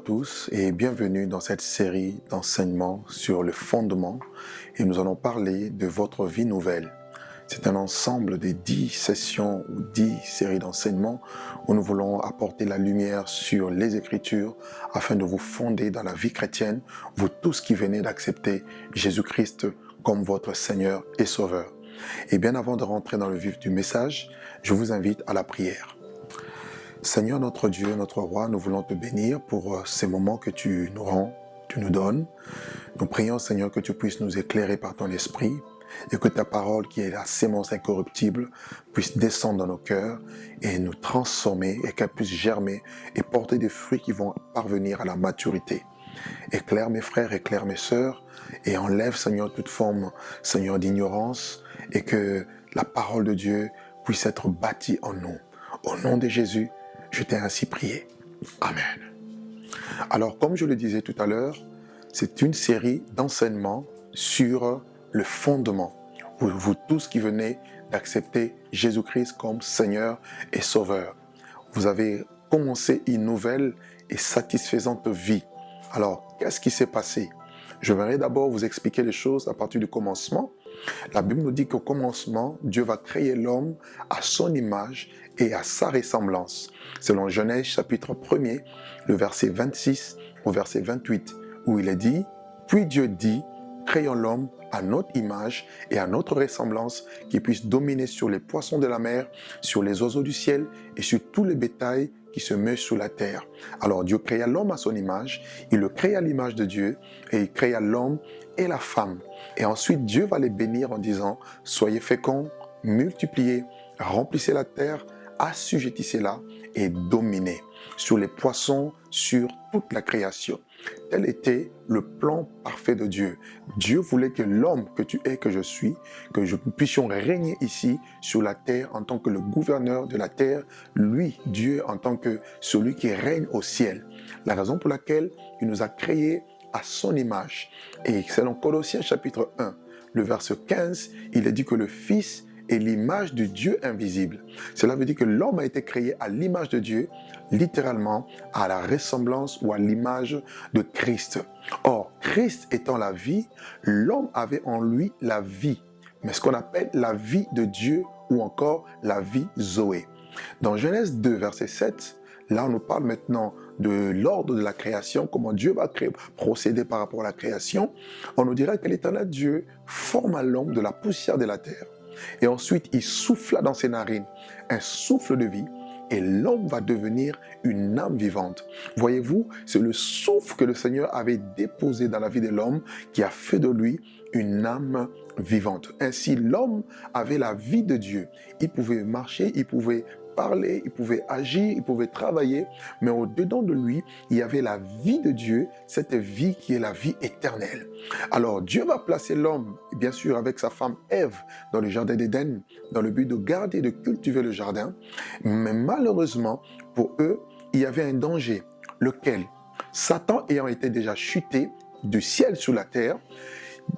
tous et bienvenue dans cette série d'enseignements sur le fondement et nous allons parler de votre vie nouvelle. C'est un ensemble de 10 sessions ou 10 séries d'enseignements où nous voulons apporter la lumière sur les Écritures afin de vous fonder dans la vie chrétienne, vous tous qui venez d'accepter Jésus-Christ comme votre Seigneur et Sauveur. Et bien avant de rentrer dans le vif du message, je vous invite à la prière. Seigneur notre Dieu, notre Roi, nous voulons te bénir pour ces moments que tu nous rends, tu nous donnes. Nous prions Seigneur que tu puisses nous éclairer par ton esprit et que ta parole qui est la sémence incorruptible puisse descendre dans nos cœurs et nous transformer et qu'elle puisse germer et porter des fruits qui vont parvenir à la maturité. Éclaire mes frères, éclaire mes sœurs et enlève Seigneur toute forme Seigneur d'ignorance et que la parole de Dieu puisse être bâtie en nous. Au nom de Jésus, je t'ai ainsi prié. Amen. Alors, comme je le disais tout à l'heure, c'est une série d'enseignements sur le fondement. Vous tous qui venez d'accepter Jésus-Christ comme Seigneur et Sauveur. Vous avez commencé une nouvelle et satisfaisante vie. Alors, qu'est-ce qui s'est passé? Je vais d'abord vous expliquer les choses à partir du commencement. La Bible nous dit qu'au commencement, Dieu va créer l'homme à son image et à sa ressemblance. Selon Genèse chapitre 1er, le verset 26 au verset 28, où il est dit « Puis Dieu dit, créons l'homme à notre image et à notre ressemblance, qui puisse dominer sur les poissons de la mer, sur les oiseaux du ciel et sur tous les bétails qui se meuvent sous la terre. » Alors Dieu créa l'homme à son image, il le créa à l'image de Dieu et il créa l'homme et la femme. Et ensuite Dieu va les bénir en disant « Soyez féconds, multipliez, remplissez la terre, assujettissez-la et dominez sur les poissons, sur toute la création. » Tel était le plan parfait de Dieu. Dieu voulait que l'homme que tu es, que je suis, que nous puissions régner ici sur la terre en tant que le gouverneur de la terre, lui, Dieu, en tant que celui qui règne au ciel. La raison pour laquelle il nous a créés à son image. Et selon Colossiens chapitre 1, le verset 15, il est dit que le Fils est l'image de Dieu invisible. Cela veut dire que l'homme a été créé à l'image de Dieu, littéralement à la ressemblance ou à l'image de Christ. Or, Christ étant la vie, l'homme avait en lui la vie, mais ce qu'on appelle la vie de Dieu ou encore la vie Zoé. Dans Genèse 2, verset 7, là, on nous parle maintenant de l'ordre de la création, comment Dieu va procéder par rapport à la création. On nous dira que l'Éternel Dieu forma l'homme de la poussière de la terre. Et ensuite, il souffla dans ses narines un souffle de vie et l'homme va devenir une âme vivante. Voyez-vous, c'est le souffle que le Seigneur avait déposé dans la vie de l'homme qui a fait de lui une âme vivante. Ainsi, l'homme avait la vie de Dieu. Il pouvait marcher, il pouvait parler, il pouvait agir, il pouvait travailler, mais au-dedans de lui, il y avait la vie de Dieu, cette vie qui est la vie éternelle. Alors Dieu va placer l'homme, bien sûr avec sa femme Ève, dans le jardin d'Éden, dans le but de garder et de cultiver le jardin, mais malheureusement, pour eux, il y avait un danger, lequel, Satan ayant été déjà chuté du ciel sur la terre,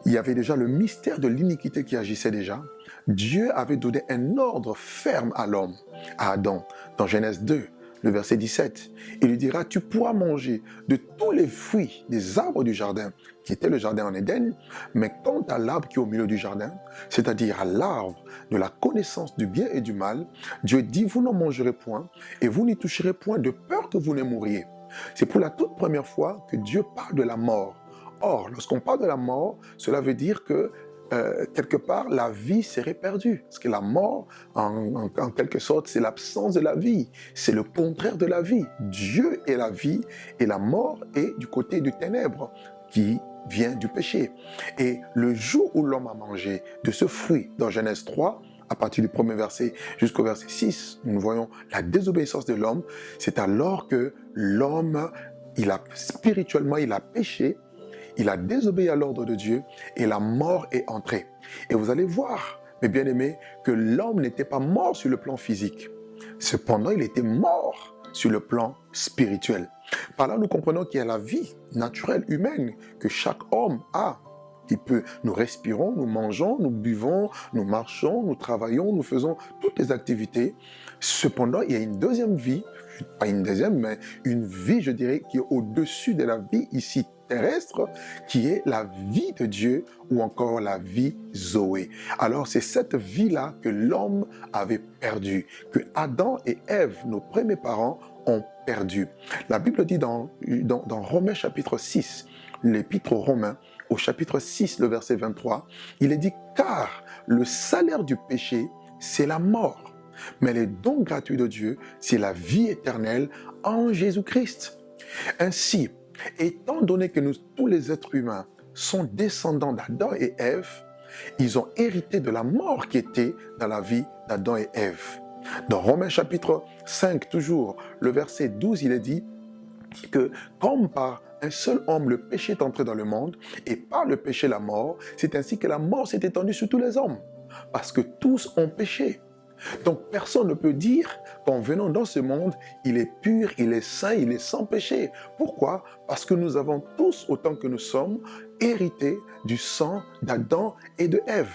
il y avait déjà le mystère de l'iniquité qui agissait déjà. Dieu avait donné un ordre ferme à l'homme, à Adam, dans Genèse 2, le verset 17. Il lui dira, tu pourras manger de tous les fruits des arbres du jardin, qui était le jardin en Éden, mais quant à l'arbre qui est au milieu du jardin, c'est-à-dire à l'arbre de la connaissance du bien et du mal, Dieu dit, vous n'en mangerez point, et vous n'y toucherez point de peur que vous ne mouriez. C'est pour la toute première fois que Dieu parle de la mort. Or, lorsqu'on parle de la mort, cela veut dire que quelque part, la vie serait perdue. Parce que la mort, en quelque sorte, c'est l'absence de la vie. C'est le contraire de la vie. Dieu est la vie et la mort est du côté du ténèbre qui vient du péché. Et le jour où l'homme a mangé de ce fruit, dans Genèse 3, à partir du premier verset jusqu'au verset 6, nous voyons la désobéissance de l'homme. C'est alors que l'homme, spirituellement, il a péché. Il a désobéi à l'ordre de Dieu et la mort est entrée. Et vous allez voir, mes bien-aimés, que l'homme n'était pas mort sur le plan physique. Cependant, il était mort sur le plan spirituel. Par là, nous comprenons qu'il y a la vie naturelle humaine que chaque homme a, nous respirons, nous mangeons, nous buvons, nous marchons, nous travaillons, nous faisons toutes les activités. Cependant, il y a une deuxième vie, pas une deuxième, mais une vie, je dirais, qui est au-dessus de la vie ici terrestre, qui est la vie de Dieu ou encore la vie Zoé. Alors, c'est cette vie-là que l'homme avait perdue, que Adam et Ève, nos premiers parents, ont perdu. La Bible dit dans Romains chapitre 6, l'épître aux Romains, au chapitre 6, le verset 23, il est dit « Car le salaire du péché, c'est la mort, mais les dons gratuits de Dieu, c'est la vie éternelle en Jésus-Christ. » Ainsi, étant donné que nous, tous les êtres humains, sont descendants d'Adam et Ève, ils ont hérité de la mort qui était dans la vie d'Adam et Ève. Dans Romains chapitre 5, toujours, le verset 12, il est dit que comme par un seul homme le péché est entré dans le monde, et par le péché la mort, c'est ainsi que la mort s'est étendue sur tous les hommes, parce que tous ont péché. Donc personne ne peut dire qu'en venant dans ce monde, il est pur, il est saint, il est sans péché. Pourquoi? Parce que nous avons tous, autant que nous sommes, hérité du sang d'Adam et de Ève.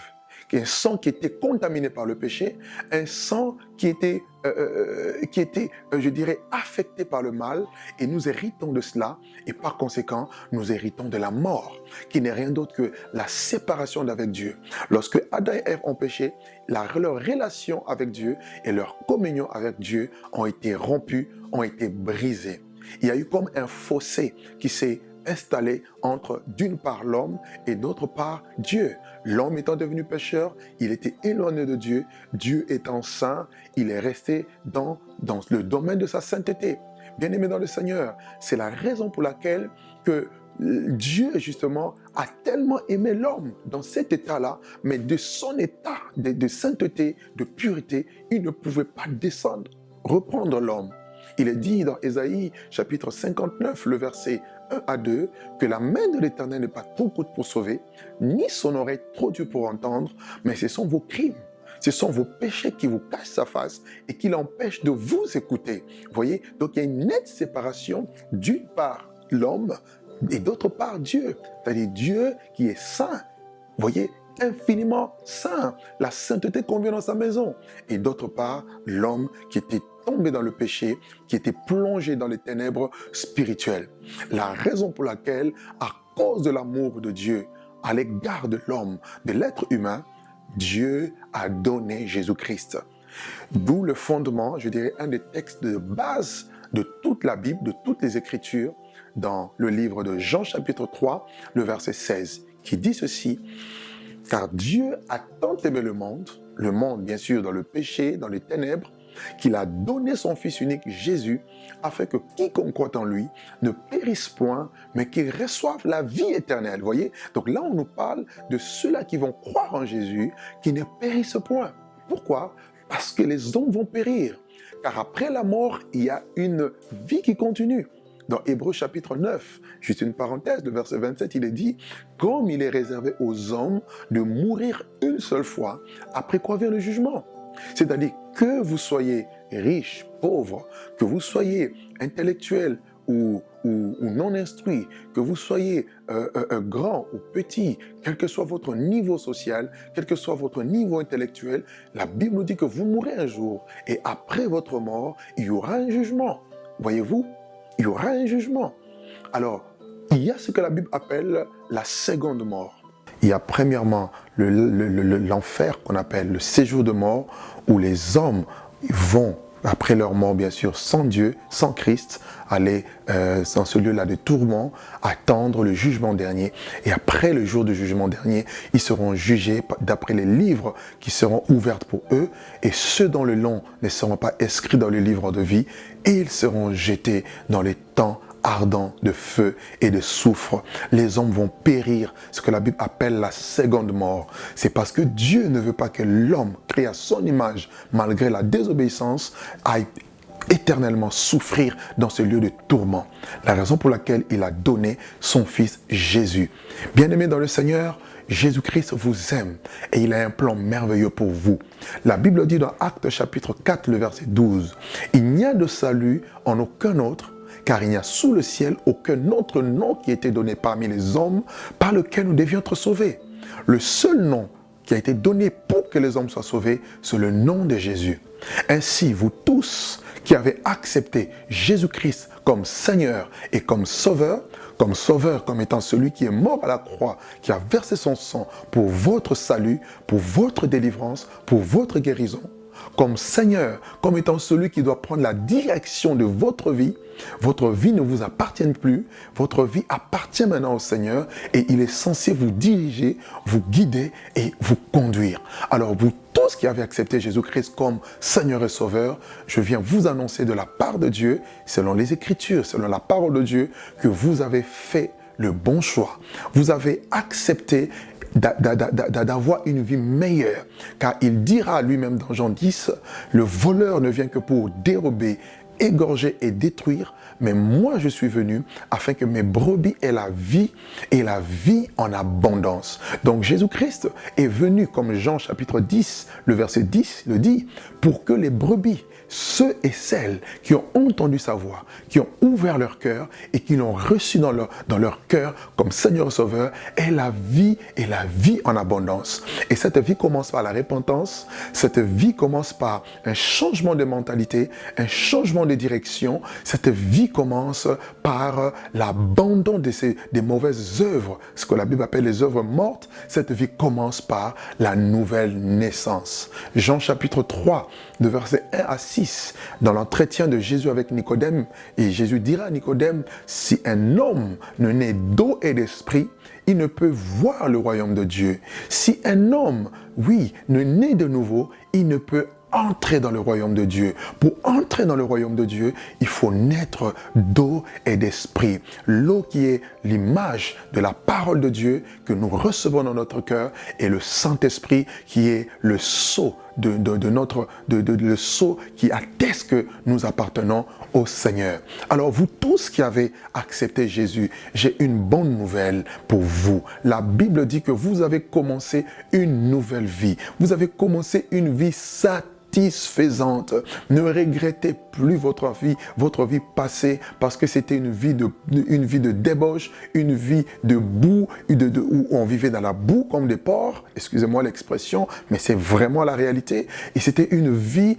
Un sang qui était contaminé par le péché, un sang qui était, je dirais, affecté par le mal, et nous héritons de cela, et par conséquent, nous héritons de la mort, qui n'est rien d'autre que la séparation d'avec Dieu. Lorsque Adam et Ève ont péché, leur relation avec Dieu et leur communion avec Dieu ont été rompues, ont été brisées. Il y a eu comme un fossé qui s'est installé entre d'une part l'homme et d'autre part Dieu. L'homme étant devenu pécheur, il était éloigné de Dieu. Dieu étant saint, il est resté dans le domaine de sa sainteté. Bien-aimé dans le Seigneur, c'est la raison pour laquelle que Dieu, justement, a tellement aimé l'homme dans cet état-là, mais de son état de sainteté, de pureté, il ne pouvait pas descendre, reprendre l'homme. Il est dit dans Ésaïe, chapitre 59, le verset 1 à 2, que la main de l'Éternel n'est pas trop courte pour sauver, ni son oreille trop dure pour entendre, mais ce sont vos crimes, ce sont vos péchés qui vous cachent sa face et qui l'empêchent de vous écouter. Vous voyez, donc il y a une nette séparation d'une part l'homme et d'autre part Dieu, c'est-à-dire Dieu qui est saint. Vous voyez, infiniment saint, la sainteté convient dans sa maison. Et d'autre part, l'homme qui était tombé dans le péché, qui était plongé dans les ténèbres spirituelles. La raison pour laquelle, à cause de l'amour de Dieu à l'égard de l'homme, de l'être humain, Dieu a donné Jésus-Christ. D'où le fondement, je dirais, un des textes de base de toute la Bible, de toutes les Écritures, dans le livre de Jean chapitre 3, le verset 16, qui dit ceci: « Car Dieu a tant aimé le monde bien sûr dans le péché, dans les ténèbres, qu'il a donné son Fils unique Jésus, afin que quiconque croit en lui ne périsse point, mais qu'il reçoive la vie éternelle. » Vous voyez? Donc là, on nous parle de ceux-là qui vont croire en Jésus, qui ne périssent point. Pourquoi? Parce que les hommes vont périr. Car après la mort, il y a une vie qui continue. Dans Hébreux chapitre 9, juste une parenthèse, le verset 27, il est dit « Comme il est réservé aux hommes de mourir une seule fois, après quoi vient le jugement ?» C'est-à-dire que vous soyez riche, pauvre, que vous soyez intellectuel ou non instruit, que vous soyez grand ou petit, quel que soit votre niveau social, quel que soit votre niveau intellectuel, la Bible nous dit que vous mourrez un jour et après votre mort, il y aura un jugement. Voyez-vous? Il y aura un jugement. Alors, il y a ce que la Bible appelle la seconde mort. Il y a premièrement l'enfer qu'on appelle le séjour de mort, où les hommes vont, après leur mort bien sûr, sans Dieu, sans Christ, aller dans ce lieu-là de tourment, attendre le jugement dernier. Et après le jour du jugement dernier, ils seront jugés d'après les livres qui seront ouverts pour eux, et ceux dont le nom ne seront pas inscrits dans le livre de vie, et ils seront jetés dans les temps ardent de feu et de soufre. Les hommes vont périr, ce que la Bible appelle la seconde mort. C'est parce que Dieu ne veut pas que l'homme, créé à son image, malgré la désobéissance, aille éternellement souffrir dans ce lieu de tourment. La raison pour laquelle il a donné son Fils Jésus. Bien-aimés dans le Seigneur, Jésus-Christ vous aime et il a un plan merveilleux pour vous. La Bible dit dans Actes chapitre 4, le verset 12, « Il n'y a de salut en aucun autre, car il n'y a sous le ciel aucun autre nom qui a été donné parmi les hommes par lequel nous devions être sauvés. Le seul nom qui a été donné pour que les hommes soient sauvés, c'est le nom de Jésus. Ainsi, vous tous qui avez accepté Jésus-Christ comme Seigneur et comme Sauveur comme étant celui qui est mort à la croix, qui a versé son sang pour votre salut, pour votre délivrance, pour votre guérison, comme Seigneur, comme étant celui qui doit prendre la direction de votre vie ne vous appartient plus, votre vie appartient maintenant au Seigneur et il est censé vous diriger, vous guider et vous conduire. Alors vous tous qui avez accepté Jésus-Christ comme Seigneur et Sauveur, je viens vous annoncer de la part de Dieu, selon les Écritures, selon la parole de Dieu, que vous avez fait le bon choix. Vous avez accepté d'avoir une vie meilleure. Car il dira lui-même dans Jean 10, le voleur ne vient que pour dérober, égorger et détruire, mais moi je suis venu afin que mes brebis aient la vie et la vie en abondance. Donc Jésus-Christ est venu, comme Jean chapitre 10, le verset 10 le dit, pour que les brebis, ceux et celles qui ont entendu sa voix, qui ont ouvert leur cœur et qui l'ont reçu dans leur cœur comme Seigneur et Sauveur, aient la vie et la vie en abondance. Et cette vie commence par la repentance, cette vie commence par un changement de mentalité, un changement de direction, cette vie commence par l'abandon des mauvaises œuvres, ce que la Bible appelle les œuvres mortes. Cette vie commence par la nouvelle naissance. Jean chapitre 3, de versets 1 à 6, dans l'entretien de Jésus avec Nicodème, et Jésus dira à Nicodème, si un homme ne naît d'eau et d'esprit, il ne peut voir le royaume de Dieu. Si un homme, oui, ne naît de nouveau, il ne peut entrer dans le royaume de Dieu. Pour entrer dans le royaume de Dieu, il faut naître d'eau et d'esprit. L'eau qui est l'image de la parole de Dieu que nous recevons dans notre cœur et le Saint-Esprit qui est le sceau le sceau qui atteste que nous appartenons au Seigneur. Alors vous tous qui avez accepté Jésus, j'ai une bonne nouvelle pour vous. La Bible dit que vous avez commencé une nouvelle vie. Vous avez commencé une vie satisfaisante. Ne regrettez plus votre vie passée parce que c'était une vie de débauche, une vie de boue, où on vivait dans la boue comme des porcs, excusez-moi l'expression, mais c'est vraiment la réalité. Et c'était une vie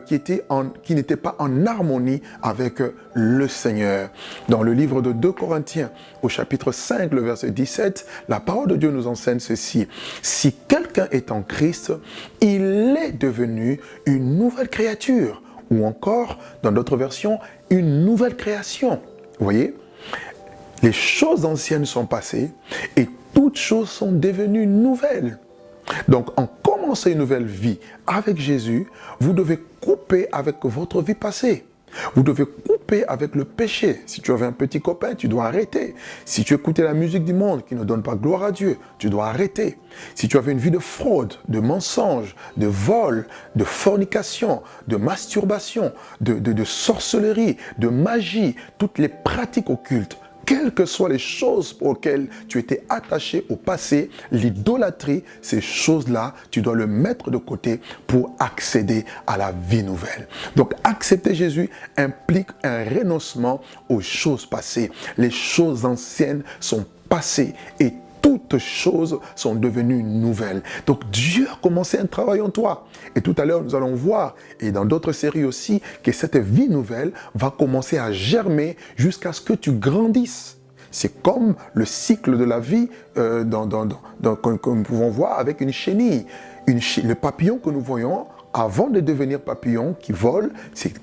qui n'était pas en harmonie avec le Seigneur. Dans le livre de 2 Corinthiens, au chapitre 5, le verset 17, la parole de Dieu nous enseigne ceci. Si quelqu'un est en Christ, il est devenu une nouvelle créature. Ou encore, dans d'autres versions, une nouvelle création. Vous voyez, les choses anciennes sont passées et toutes choses sont devenues nouvelles. Donc, en commençant une nouvelle vie avec Jésus, vous devez couper avec votre vie passée. Vous devez couper avec le péché. Si tu avais un petit copain, tu dois arrêter. Si tu écoutais la musique du monde qui ne donne pas gloire à Dieu, tu dois arrêter. Si tu avais une vie de fraude, de mensonge, de vol, de fornication, de masturbation, de sorcellerie, de magie, toutes les pratiques occultes, quelles que soient les choses auxquelles tu étais attaché au passé, l'idolâtrie, ces choses-là, tu dois le mettre de côté pour accéder à la vie nouvelle. Donc, accepter Jésus implique un renoncement aux choses passées. Les choses anciennes sont passées et toutes choses sont devenues nouvelles. Donc Dieu a commencé un travail en toi. Et tout à l'heure, nous allons voir, et dans d'autres séries aussi, que cette vie nouvelle va commencer à germer jusqu'à ce que tu grandisses. C'est comme le cycle de la vie que nous pouvons voir avec une chenille. Le papillon que nous voyons, avant de devenir papillon qui vole,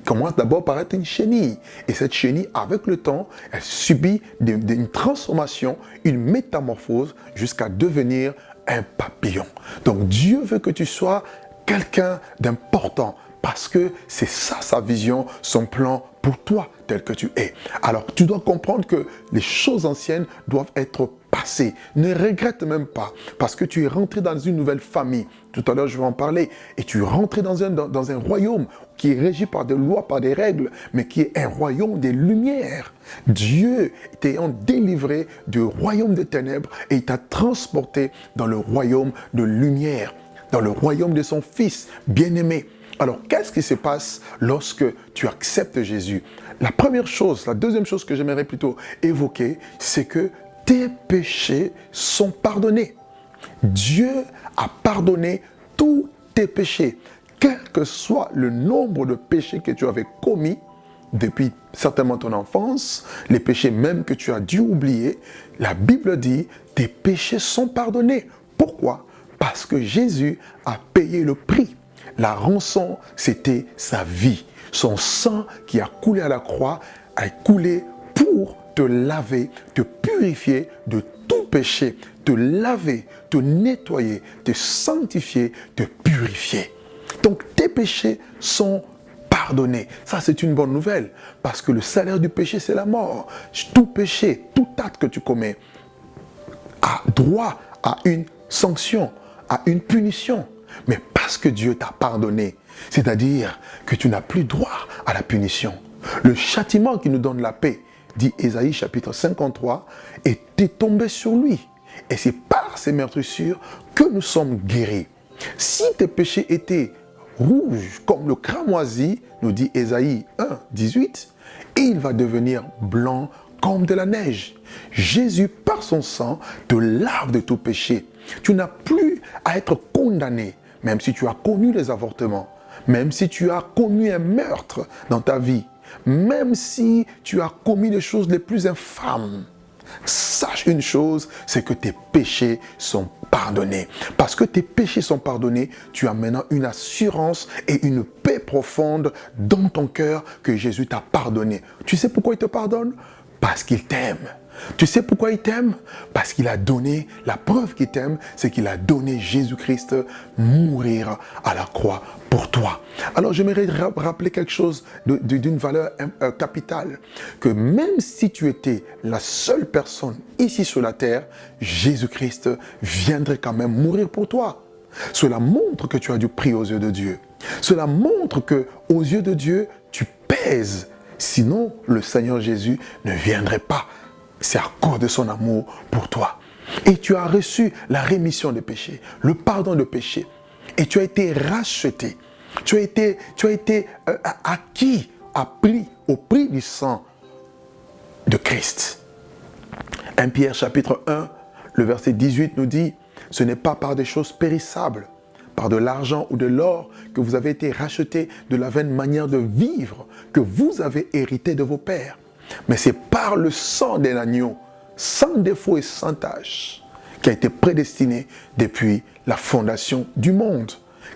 commence d'abord par être une chenille. Et cette chenille, avec le temps, elle subit une transformation, une métamorphose, jusqu'à devenir un papillon. Donc Dieu veut que tu sois quelqu'un d'important, parce que c'est ça sa vision, son plan pour toi, tel que tu es. Alors tu dois comprendre que les choses anciennes doivent être passées. Ne regrette même pas, parce que tu es rentré dans une nouvelle famille. Tout à l'heure, je vais en parler. Et tu es rentré dans un royaume qui est régi par des lois, par des règles, mais qui est un royaume des lumières. Dieu t'ayant délivré du royaume des ténèbres et il t'a transporté dans le royaume de lumière, dans le royaume de son Fils bien-aimé. Alors, qu'est-ce qui se passe lorsque tu acceptes Jésus? La première chose, la deuxième chose que j'aimerais plutôt évoquer, c'est que tes péchés sont pardonnés. Dieu a pardonné tous tes péchés. Quel que soit le nombre de péchés que tu avais commis depuis certainement ton enfance, les péchés même que tu as dû oublier, la Bible dit, tes péchés sont pardonnés. Pourquoi? Parce que Jésus a payé le prix. La rançon, c'était sa vie. Son sang qui a coulé à la croix a coulé pour te laver, te purifier de tout péché, te laver, te nettoyer, te sanctifier, te purifier. Donc tes péchés sont pardonnés. Ça, c'est une bonne nouvelle parce que le salaire du péché, c'est la mort. Tout péché, tout acte que tu commets a droit à une sanction, à une punition. Mais parce que Dieu t'a pardonné, c'est-à-dire que tu n'as plus droit à la punition. Le châtiment qui nous donne la paix, dit Ésaïe chapitre 53, était tombé sur lui. Et c'est par ses meurtrissures que nous sommes guéris. Si tes péchés étaient rouges comme le cramoisi, nous dit Ésaïe 1, 18, il va devenir blanc comme de la neige. Jésus, par son sang, te lave de tout péché. Tu n'as plus à être condamné, même si tu as connu les avortements, même si tu as commis un meurtre dans ta vie, même si tu as commis les choses les plus infâmes. Sache une chose, c'est que tes péchés sont pardonnés. Parce que tes péchés sont pardonnés, tu as maintenant une assurance et une paix profonde dans ton cœur que Jésus t'a pardonné. Tu sais pourquoi il te pardonne? Parce qu'il t'aime. Tu sais pourquoi il t'aime? Parce qu'il a donné, la preuve qu'il t'aime, c'est qu'il a donné Jésus-Christ mourir à la croix pour toi. Alors j'aimerais rappeler quelque chose d'une valeur capitale, que même si tu étais la seule personne ici sur la terre, Jésus-Christ viendrait quand même mourir pour toi. Cela montre que tu as du prix aux yeux de Dieu. Cela montre que aux yeux de Dieu, tu pèses. Sinon, le Seigneur Jésus ne viendrait pas. C'est à cause de son amour pour toi. Et tu as reçu la rémission des péchés, le pardon de péchés. Et tu as été racheté. Tu as été acquis au prix du sang de Christ. 1 Pierre chapitre 1, le verset 18 nous dit, « Ce n'est pas par des choses périssables, par de l'argent ou de l'or que vous avez été rachetés de la vaine manière de vivre que vous avez hérité de vos pères. Mais c'est par le sang d'un agneau, sans défaut et sans tache, qui a été prédestiné depuis la fondation du monde.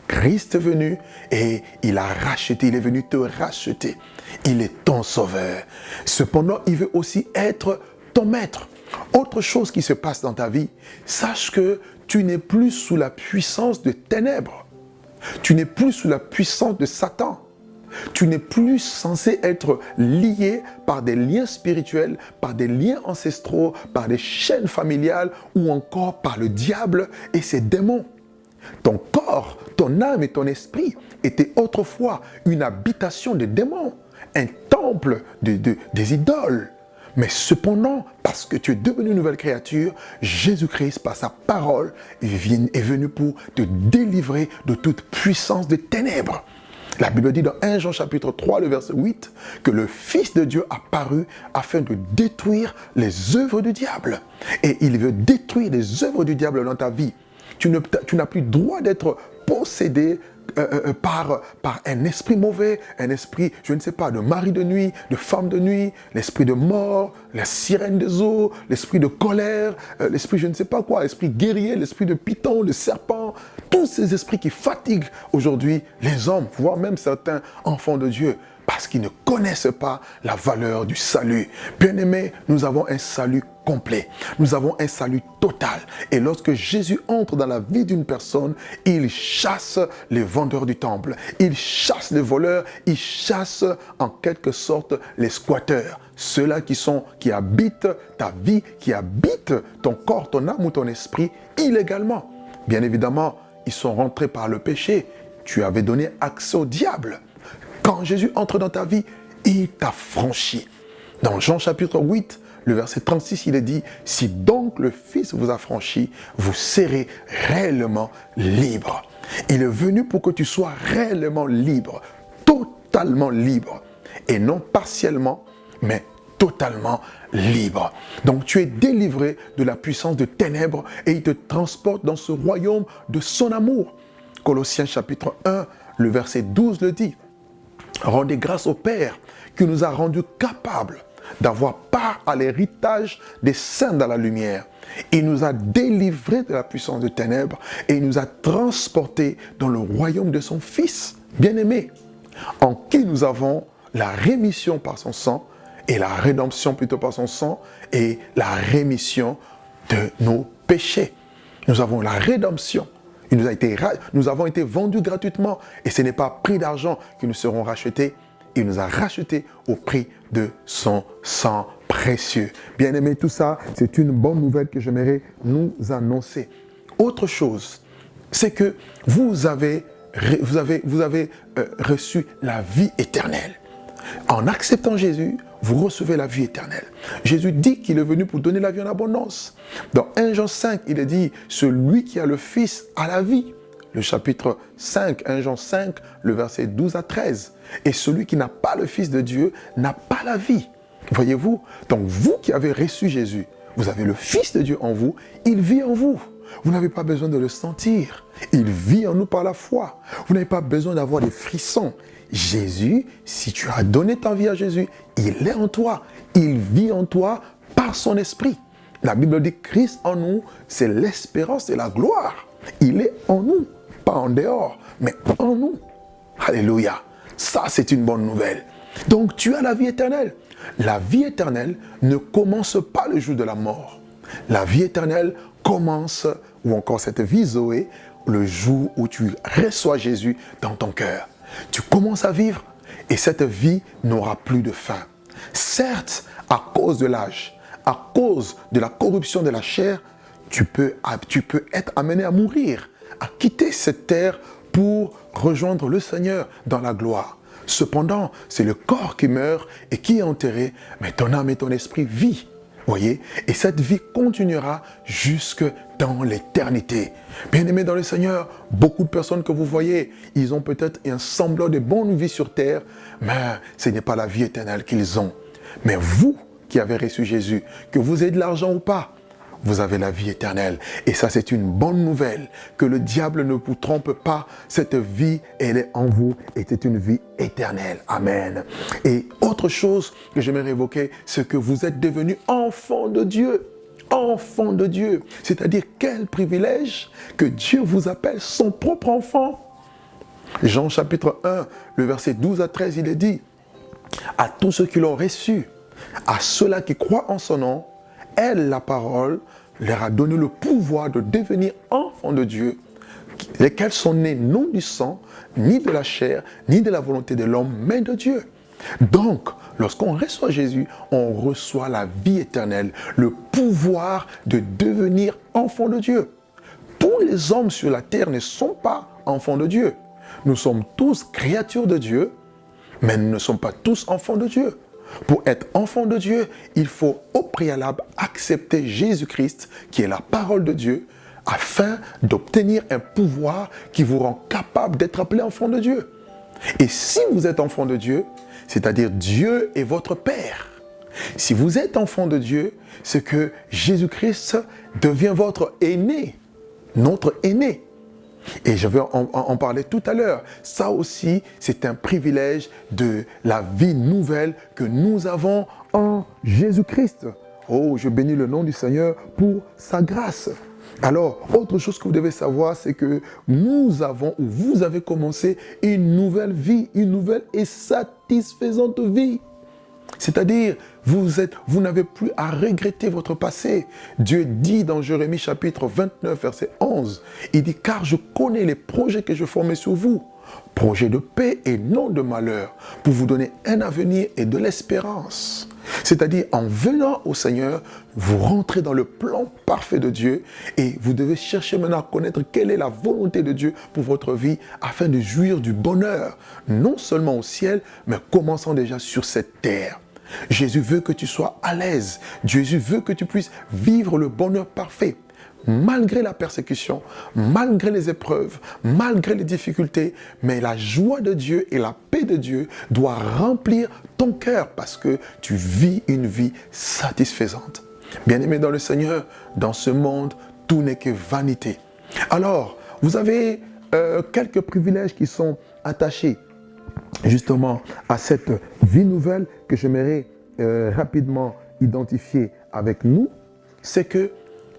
Christ est venu et il a racheté, il est venu te racheter. Il est ton sauveur. Cependant, il veut aussi être ton maître. Autre chose qui se passe dans ta vie, sache que tu n'es plus sous la puissance de ténèbres. Tu n'es plus sous la puissance de Satan. Tu n'es plus censé être lié par des liens spirituels, par des liens ancestraux, par des chaînes familiales ou encore par le diable et ses démons. Ton corps, ton âme et ton esprit étaient autrefois une habitation des démons, un temple des idoles. Mais cependant, parce que tu es devenu une nouvelle créature, Jésus-Christ, par sa parole, est venu pour te délivrer de toute puissance des ténèbres. La Bible dit dans 1 Jean chapitre 3, le verset 8, que le Fils de Dieu a paru afin de détruire les œuvres du diable. Et il veut détruire les œuvres du diable dans ta vie. Tu n'as plus le droit d'être possédé par un esprit mauvais, un esprit, je ne sais pas, de mari de nuit, de femme de nuit, l'esprit de mort, la sirène des eaux, l'esprit de colère, l'esprit je ne sais pas quoi, l'esprit guerrier, l'esprit de python, le serpent, tous ces esprits qui fatiguent aujourd'hui les hommes, voire même certains enfants de Dieu, parce qu'ils ne connaissent pas la valeur du salut. Bien-aimés, nous avons un salut complet. Nous avons un salut total. Et lorsque Jésus entre dans la vie d'une personne, il chasse les vendeurs du temple. Il chasse les voleurs. Il chasse en quelque sorte les squatteurs. Ceux-là qui habitent ta vie, qui habitent ton corps, ton âme ou ton esprit illégalement. Bien évidemment, ils sont rentrés par le péché. Tu avais donné accès au diable. Quand Jésus entre dans ta vie, il t'a franchi. Dans Jean chapitre 8, le verset 36, il est dit, « Si donc le Fils vous a franchi, vous serez réellement libre. » Il est venu pour que tu sois réellement libre, totalement libre, et non partiellement, mais totalement libre. Donc tu es délivré de la puissance de ténèbres et il te transporte dans ce royaume de son amour. Colossiens chapitre 1, le verset 12 le dit. Rendez grâce au Père qui nous a rendus capables d'avoir part à l'héritage des saints dans la lumière. Il nous a délivrés de la puissance de ténèbres et il nous a transportés dans le royaume de son Fils bien-aimé, en qui nous avons la rémission par son sang, et la rédemption plutôt par son sang, et la rémission de nos péchés. Nous avons la rédemption. Nous avons été vendus gratuitement, et ce n'est pas à prix d'argent que nous serons rachetés. Il nous a rachetés au prix de son sang précieux. Bien-aimés, tout ça, c'est une bonne nouvelle que j'aimerais nous annoncer. Autre chose, c'est que vous avez reçu la vie éternelle. En acceptant Jésus, vous recevez la vie éternelle. Jésus dit qu'il est venu pour donner la vie en abondance. Dans 1 Jean 5, il est dit, celui qui a le Fils a la vie. Le chapitre 5, 1 Jean 5, le verset 12 à 13. Et celui qui n'a pas le Fils de Dieu n'a pas la vie. Voyez-vous? Donc vous qui avez reçu Jésus, vous avez le Fils de Dieu en vous, il vit en vous. Vous n'avez pas besoin de le sentir. Il vit en nous par la foi. Vous n'avez pas besoin d'avoir des frissons. Jésus, si tu as donné ta vie à Jésus, il est en toi. Il vit en toi par son esprit. La Bible dit Christ en nous, c'est l'espérance et la gloire. Il est en nous, pas en dehors, mais en nous. Alléluia. Ça, c'est une bonne nouvelle. Donc, tu as la vie éternelle. La vie éternelle ne commence pas le jour de la mort. La vie éternelle commence, ou encore cette vie Zoé, le jour où tu reçois Jésus dans ton cœur. Tu commences à vivre et cette vie n'aura plus de fin. Certes, à cause de l'âge, à cause de la corruption de la chair, tu peux être amené à mourir, à quitter cette terre pour rejoindre le Seigneur dans la gloire. Cependant, c'est le corps qui meurt et qui est enterré, mais ton âme et ton esprit vivent. Voyez, et cette vie continuera jusque dans l'éternité. Bien-aimés dans le Seigneur, beaucoup de personnes que vous voyez, ils ont peut-être un semblant de bonne vie sur terre, mais ce n'est pas la vie éternelle qu'ils ont. Mais vous qui avez reçu Jésus, que vous ayez de l'argent ou pas, vous avez la vie éternelle. Et ça, c'est une bonne nouvelle. Que le diable ne vous trompe pas. Cette vie, elle est en vous et c'est une vie éternelle. Amen. Et autre chose que j'aimerais évoquer, c'est que vous êtes devenus enfants de Dieu. Enfants de Dieu. C'est-à-dire, quel privilège que Dieu vous appelle son propre enfant. Jean chapitre 1, le verset 12 à 13, il est dit, « À tous ceux qui l'ont reçu, à ceux-là qui croient en son nom, elle, la parole, leur a donné le pouvoir de devenir enfants de Dieu, lesquels sont nés non du sang, ni de la chair, ni de la volonté de l'homme, mais de Dieu. » Donc, lorsqu'on reçoit Jésus, on reçoit la vie éternelle, le pouvoir de devenir enfants de Dieu. Tous les hommes sur la terre ne sont pas enfants de Dieu. Nous sommes tous créatures de Dieu, mais nous ne sommes pas tous enfants de Dieu. Pour être enfant de Dieu, il faut au préalable accepter Jésus-Christ, qui est la parole de Dieu, afin d'obtenir un pouvoir qui vous rend capable d'être appelé enfant de Dieu. Et si vous êtes enfant de Dieu, c'est-à-dire Dieu est votre Père. Si vous êtes enfant de Dieu, c'est que Jésus-Christ devient votre aîné, notre aîné. Et je vais en parler tout à l'heure. Ça aussi, c'est un privilège de la vie nouvelle que nous avons en Jésus-Christ. Oh, je bénis le nom du Seigneur pour sa grâce. Alors, autre chose que vous devez savoir, c'est que nous avons, ou vous avez commencé une nouvelle vie, une nouvelle et satisfaisante vie. C'est-à-dire, vous n'avez plus à regretter votre passé. Dieu dit dans Jérémie chapitre 29, verset 11, il dit, car je connais les projets que je formais sur vous, projets de paix et non de malheur, pour vous donner un avenir et de l'espérance. C'est-à-dire, en venant au Seigneur, vous rentrez dans le plan parfait de Dieu et vous devez chercher maintenant à connaître quelle est la volonté de Dieu pour votre vie afin de jouir du bonheur, non seulement au ciel, mais commençant déjà sur cette terre. Jésus veut que tu sois à l'aise. Jésus veut que tu puisses vivre le bonheur parfait. malgré la persécution, malgré les épreuves, malgré les difficultés, mais la joie de Dieu et la paix de Dieu doivent remplir ton cœur parce que tu vis une vie satisfaisante. Bien-aimés dans le Seigneur, dans ce monde, tout n'est que vanité. Alors, vous avez quelques privilèges qui sont attachés justement à cette vie nouvelle que j'aimerais rapidement identifier avec nous. C'est que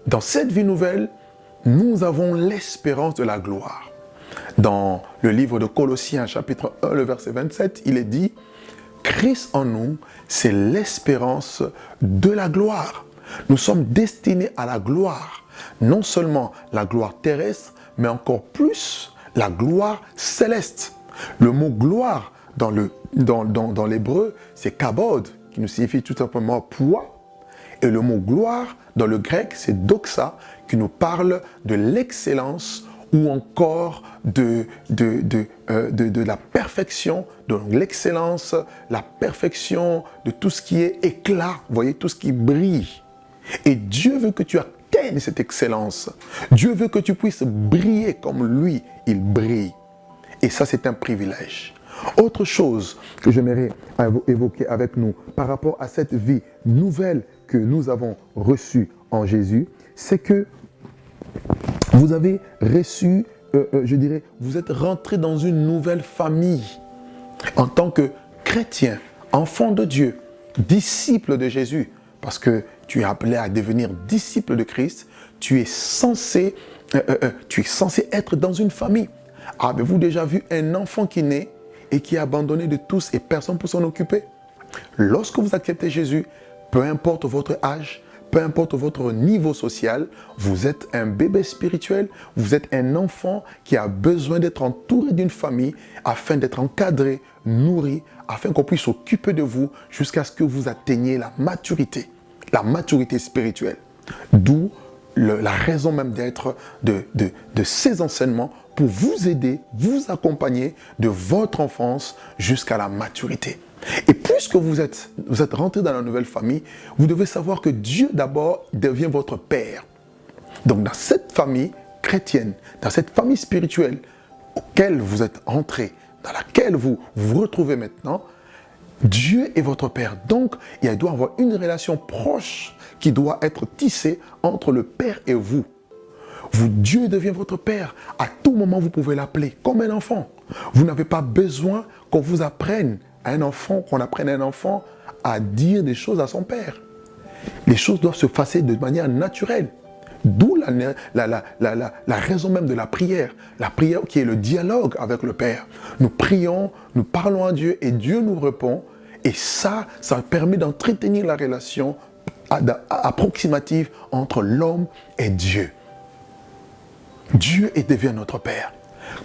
dans cette vie nouvelle, nous avons l'espérance de la gloire. Dans le livre de Colossiens, chapitre 1, le verset 27, il est dit « Christ en nous, c'est l'espérance de la gloire. » Nous sommes destinés à la gloire. Non seulement la gloire terrestre, mais encore plus la gloire céleste. Le mot gloire dans l'hébreu, c'est kabod, qui nous signifie tout simplement poids. Et le mot gloire, dans le grec, c'est doxa, qui nous parle de l'excellence ou encore de la perfection, de l'excellence, la perfection de tout ce qui est éclat, vous voyez, tout ce qui brille. Et Dieu veut que tu atteignes cette excellence. Dieu veut que tu puisses briller comme lui, il brille. Et ça, c'est un privilège. Autre chose que j'aimerais évoquer avec nous par rapport à cette vie nouvelle que nous avons reçue en Jésus, c'est que vous avez reçu, je dirais, vous êtes rentré dans une nouvelle famille. En tant que chrétien, enfant de Dieu, disciple de Jésus, parce que tu es appelé à devenir disciple de Christ, tu es censé être dans une famille. Avez-vous déjà vu un enfant qui naît et qui est abandonné de tous et personne pour s'en occuper? Lorsque vous acceptez Jésus, peu importe votre âge, peu importe votre niveau social, vous êtes un bébé spirituel, vous êtes un enfant qui a besoin d'être entouré d'une famille afin d'être encadré, nourri, afin qu'on puisse s'occuper de vous jusqu'à ce que vous atteigniez la maturité spirituelle. D'où la raison même d'être de ces enseignements pour vous aider, vous accompagner de votre enfance jusqu'à la maturité. Et puisque vous êtes rentré dans la nouvelle famille, vous devez savoir que Dieu d'abord devient votre Père. Donc dans cette famille chrétienne, dans cette famille spirituelle auquel vous êtes entré, dans laquelle vous vous retrouvez maintenant, Dieu est votre Père. Donc il doit y avoir une relation proche qui doit être tissée entre le Père et vous. Dieu devient votre Père. À tout moment, vous pouvez l'appeler comme un enfant. Vous n'avez pas besoin qu'on vous apprenne qu'on apprenne à un enfant à dire des choses à son père. Les choses doivent se passer de manière naturelle. D'où la raison même de la prière. La prière qui est le dialogue avec le Père. Nous prions, nous parlons à Dieu et Dieu nous répond. Et ça permet d'entretenir la relation approximative entre l'homme et Dieu. Dieu devient notre Père.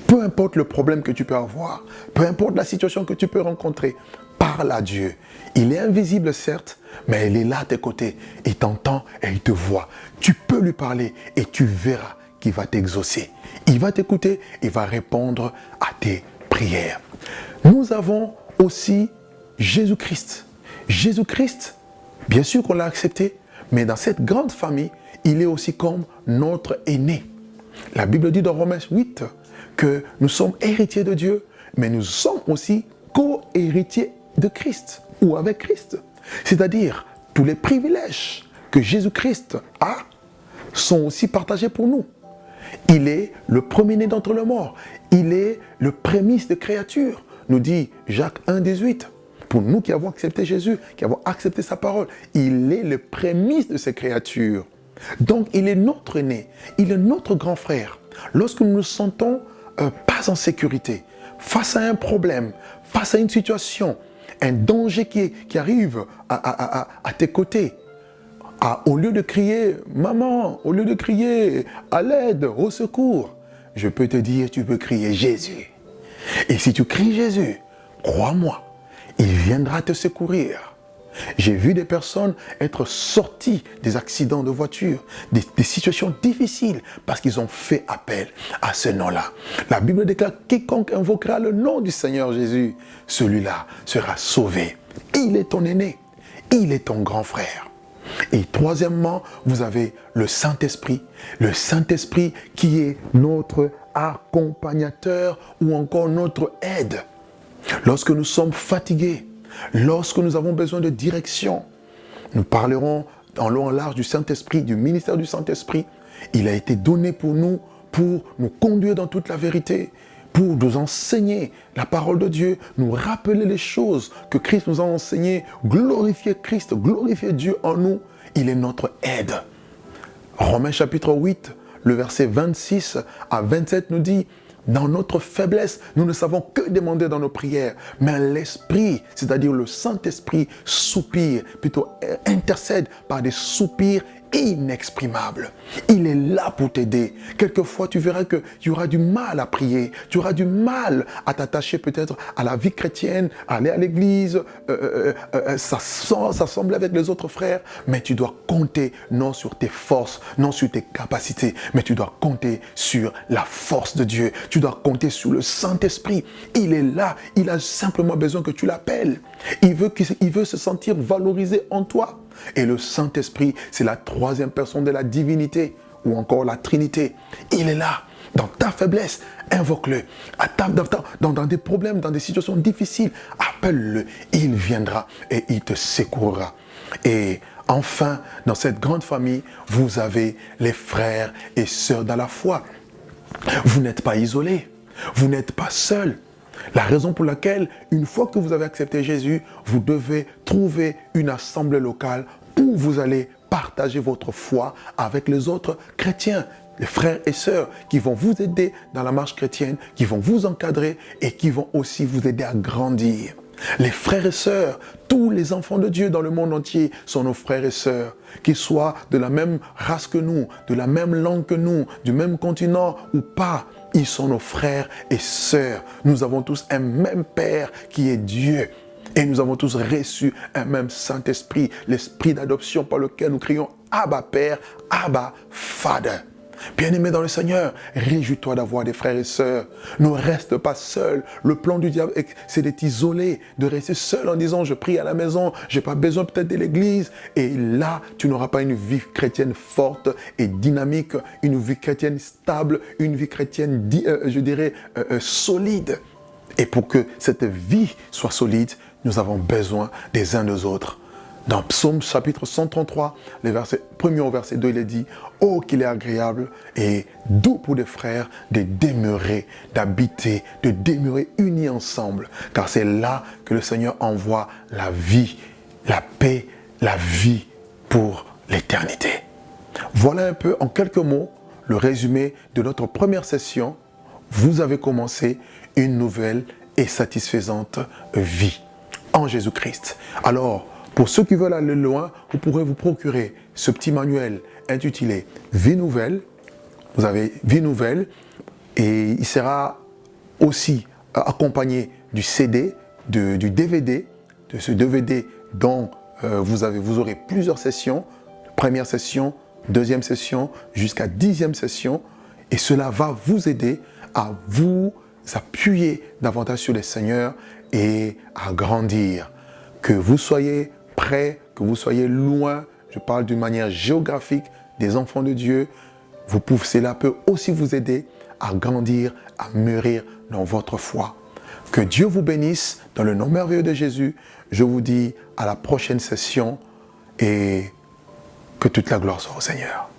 Peu importe le problème que tu peux avoir, peu importe la situation que tu peux rencontrer, parle à Dieu. Il est invisible certes, mais il est là à tes côtés. Il t'entend et il te voit. Tu peux lui parler et tu verras qu'il va t'exaucer. Il va t'écouter, il va répondre à tes prières. Nous avons aussi Jésus-Christ. Jésus-Christ, bien sûr qu'on l'a accepté, mais dans cette grande famille, il est aussi comme notre aîné. La Bible dit dans Romains 8 que nous sommes héritiers de Dieu, mais nous sommes aussi co-héritiers de Christ ou avec Christ. C'est-à-dire, tous les privilèges que Jésus-Christ a sont aussi partagés pour nous. Il est le premier-né d'entre les morts. Il est le prémisse de créature, nous dit Jacques 1, 18. Pour nous qui avons accepté Jésus, qui avons accepté sa parole, il est le prémisse de ces créatures. Donc, il est notre aîné, il est notre grand frère. Lorsque nous nous sentons pas en sécurité, face à un problème, face à une situation, un danger qui arrive à tes côtés, au lieu de crier « Maman », au lieu de crier « À l'aide, au secours », je peux te dire, tu peux crier « Jésus ». Et si tu cries « Jésus », crois-moi, il viendra te secourir. J'ai vu des personnes être sorties des accidents de voiture, des situations difficiles, parce qu'ils ont fait appel à ce nom-là. La Bible déclare « Quiconque invoquera le nom du Seigneur Jésus, celui-là sera sauvé ». Il est ton aîné, il est ton grand frère. Et troisièmement, vous avez le Saint-Esprit. Le Saint-Esprit qui est notre accompagnateur ou encore notre aide. Lorsque nous sommes fatigués, lorsque nous avons besoin de direction, nous parlerons en long et en large du Saint-Esprit, du ministère du Saint-Esprit. Il a été donné pour nous conduire dans toute la vérité, pour nous enseigner la parole de Dieu, nous rappeler les choses que Christ nous a enseignées, glorifier Christ, glorifier Dieu en nous. Il est notre aide. Romains chapitre 8, le verset 26 à 27 nous dit: dans notre faiblesse, nous ne savons que demander dans nos prières, mais l'Esprit, c'est-à-dire le Saint-Esprit, soupire, plutôt intercède par des soupirs inexprimable. Il est là pour t'aider. Quelquefois, tu verras que tu auras du mal à prier, tu auras du mal à t'attacher peut-être à la vie chrétienne, à aller à l'église, s'assembler avec les autres frères, mais tu dois compter non sur tes forces, non sur tes capacités, mais tu dois compter sur la force de Dieu. Tu dois compter sur le Saint-Esprit. Il est là, il a simplement besoin que tu l'appelles. Il veut se sentir valorisé en toi. Et le Saint-Esprit, c'est la troisième personne de la divinité, ou encore la Trinité. Il est là, dans ta faiblesse, invoque-le. Dans des problèmes, dans des situations difficiles, appelle-le. Il viendra et il te secourra. Et enfin, dans cette grande famille, vous avez les frères et sœurs dans la foi. Vous n'êtes pas isolés, vous n'êtes pas seuls. La raison pour laquelle, une fois que vous avez accepté Jésus, vous devez trouver une assemblée locale où vous allez partager votre foi avec les autres chrétiens, les frères et sœurs qui vont vous aider dans la marche chrétienne, qui vont vous encadrer et qui vont aussi vous aider à grandir. Les frères et sœurs, tous les enfants de Dieu dans le monde entier sont nos frères et sœurs, qu'ils soient de la même race que nous, de la même langue que nous, du même continent ou pas. Ils sont nos frères et sœurs. Nous avons tous un même Père qui est Dieu. Et nous avons tous reçu un même Saint-Esprit, l'Esprit d'adoption par lequel nous crions Abba Père, Abba Father. Bien-aimé dans le Seigneur, réjouis-toi d'avoir des frères et sœurs. Ne reste pas seul. Le plan du diable, c'est d'être isolé, de rester seul en disant « je prie à la maison, je n'ai pas besoin peut-être de l'église ». Et là, tu n'auras pas une vie chrétienne forte et dynamique, une vie chrétienne stable, une vie chrétienne, solide. Et pour que cette vie soit solide, nous avons besoin des uns des autres. Dans Psaume chapitre 133, les versets 1er au verset 2, il est dit « Oh, qu'il est agréable et doux pour des frères de demeurer, d'habiter, de demeurer unis ensemble. Car c'est là que le Seigneur envoie la vie, la paix, la vie pour l'éternité. » Voilà un peu, en quelques mots, le résumé de notre première session. Vous avez commencé une nouvelle et satisfaisante vie en Jésus-Christ. Alors, pour ceux qui veulent aller loin, vous pourrez vous procurer ce petit manuel intitulé « Vie nouvelle ». Vous avez « Vie nouvelle » et il sera aussi accompagné du CD, du DVD, de ce DVD dont vous aurez plusieurs sessions. Première session, deuxième session, jusqu'à 10e session. Et cela va vous aider à vous appuyer davantage sur le Seigneur et à grandir. Que vous soyez près, que vous soyez loin, je parle d'une manière géographique des enfants de Dieu, cela peut aussi vous aider à grandir, à mûrir dans votre foi. Que Dieu vous bénisse dans le nom merveilleux de Jésus. Je vous dis à la prochaine session et que toute la gloire soit au Seigneur.